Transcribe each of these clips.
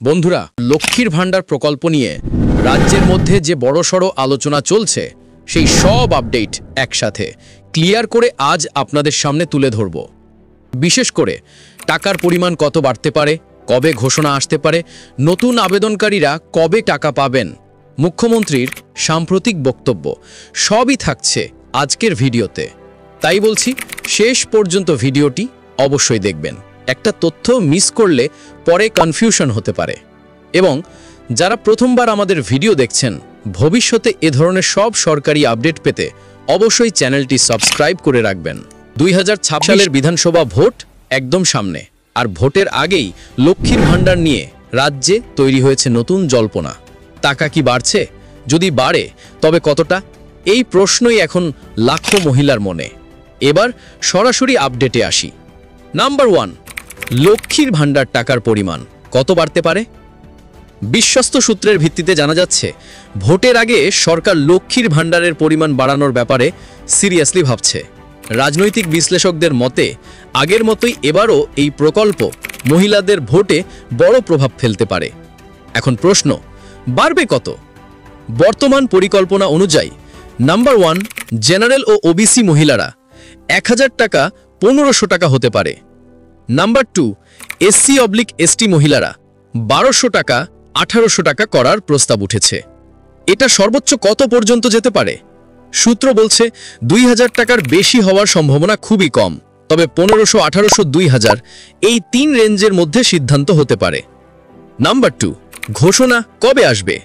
বন্ধুরা, লক্ষ্মীর ভান্ডার প্রকল্প নিয়ে রাজ্যের মধ্যে যে বড়সড় আলোচনা চলছে সেই সব আপডেট একসাথে ক্লিয়ার করে আজ আপনাদের সামনে তুলে ধরব। বিশেষ করে টাকার পরিমাণ কত বাড়তে পারে, কবে ঘোষণা আসতে পারে, নতুন আবেদনকারীরা কবে টাকা পাবেন, মুখ্যমন্ত্রীর সাম্প্রতিক বক্তব্য সবই থাকছে আজকের ভিডিওতে। তাই বলছি, শেষ পর্যন্ত ভিডিওটি অবশ্যই দেখবেন। একটা তথ্য মিস করলে পরে কনফিউশন হতে পারে। এবং যারা প্রথমবার আমাদের ভিডিও দেখছেন, ভবিষ্যতে এ ধরনের সব সরকারি আপডেট পেতে অবশ্যই চ্যানেলটি সাবস্ক্রাইব করে রাখবেন। 2026 সালের বিধানসভা ভোট একদম সামনে, আর ভোটের আগেই লক্ষ্মীর ভান্ডার নিয়ে রাজ্যে তৈরি হয়েছে নতুন জল্পনা। টাকা কি বাড়ছে? যদি বাড়ে তবে কতটা? এই প্রশ্নই এখন লাখো মহিলার মনে। এবার সরাসরি আপডেটে আসি। নাম্বার 1, লক্ষ্মীর ভান্ডার টাকার পরিমাণ কত বাড়তে পারে? বিশ্বস্ত সূত্রের ভিত্তিতে জানা যাচ্ছে, ভোটের আগে সরকার লক্ষ্মীর ভান্ডারের পরিমাণ বাড়ানোর ব্যাপারে সিরিয়াসলি ভাবছে। রাজনৈতিক বিশ্লেষকদের মতে আগের মতোই এবারও এই প্রকল্প মহিলাদের ভোটে বড় প্রভাব ফেলতে পারে। এখন প্রশ্ন, বাড়বে কত? বর্তমান পরিকল্পনা অনুযায়ী নাম্বার 1, জেনারেল ও ওবিসি মহিলারা 1000 টাকা 1500 টাকা হতে পারে। নাম্বার 2, SC/ST মহিলারা 1200 টাকা 1800 টাকা করার প্রস্তাব উঠেছে। এটা সর্বোচ্চ কত পর্যন্ত যেতে পারে? সূত্র বলছে 2000 টাকার বেশি হওয়ার সম্ভাবনা খুবই কম, তবে 1500, 1800, 2000 এই 3 রেঞ্জের মধ্যে সিদ্ধান্ত হতে পারে। নাম্বার 2, ঘোষণা কবে আসবে?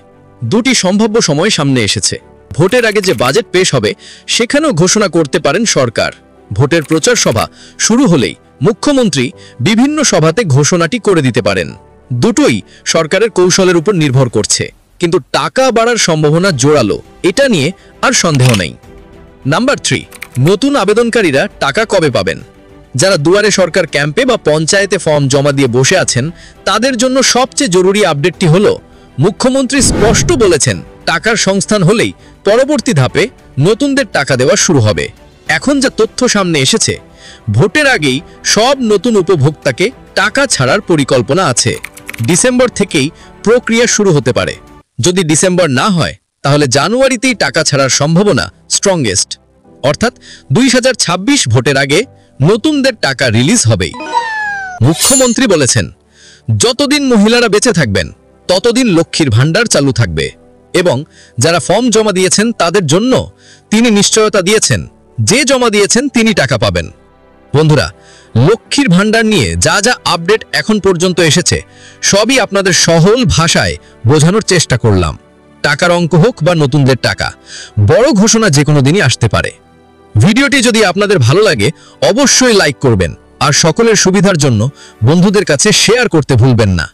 দুটি সম্ভাব্য সময় সামনে এসেছে। ভোটের আগে যে বাজেট পেশ হবে সেখানেও ঘোষণা করতে পারেন সরকার। ভোটের প্রচার সভা শুরু হলেই মুখ্যমন্ত্রী বিভিন্ন সভাতে ঘোষণাটি করে দিতে পারেন। দুটোই সরকারের কৌশলের উপর নির্ভর করছে, কিন্তু টাকা বাড়ার সম্ভাবনা জোরালো, এটা নিয়ে আর সন্দেহ নেই। নাম্বার 3, নতুন আবেদনকারীরা টাকা কবে পাবেন? যারা দুয়ারে সরকার ক্যাম্পে বা পঞ্চায়েতে ফর্ম জমা দিয়ে বসে আছেন, তাদের জন্য সবচেয়ে জরুরি আপডেটটি হলো, মুখ্যমন্ত্রী স্পষ্ট বলেছেন টাকার সংস্থান হলেই পরবর্তী ধাপে নতুনদের টাকা দেওয়া শুরু হবে। এখন যা তথ্য সামনে এসেছে, ভোটের আগেই সব নতুন উপভোক্তাকে টাকা ছাড়ার পরিকল্পনা আছে। ডিসেম্বর থেকেই প্রক্রিয়া শুরু হতে পারে। যদি ডিসেম্বর না হয় তাহলে জানুয়ারিতেই টাকা ছাড়ার সম্ভাবনা স্ট্রংগেস্ট। অর্থাৎ 2026 ভোটের আগে নতুনদের টাকা রিলিজ হবেই। মুখ্যমন্ত্রী বলেছেন, যতদিন মহিলারা বেঁচে থাকবেন ততদিন লক্ষ্মীর ভান্ডার চালু থাকবে, এবং যারা ফর্ম জমা দিয়েছেন তাদের জন্য তিনি নিশ্চয়তা দিয়েছেন, যে জমা দিয়েছেন তিনি টাকা পাবেন। বন্ধুরা, লক্ষ্মীর ভান্ডার নিয়ে যা যা আপডেট এখন পর্যন্ত এসেছে সবই আপনাদের সহজ ভাষায় বোঝানোর চেষ্টা করলাম। টাকার অঙ্ক হোক বা নতুনদের টাকা, বড় ঘোষণা যে কোনো দিনই আসতে পারে। ভিডিওটি যদি আপনাদের ভালো লাগে অবশ্যই লাইক করবেন, আর সকলের সুবিধার জন্য বন্ধুদের কাছে শেয়ার করতে ভুলবেন না।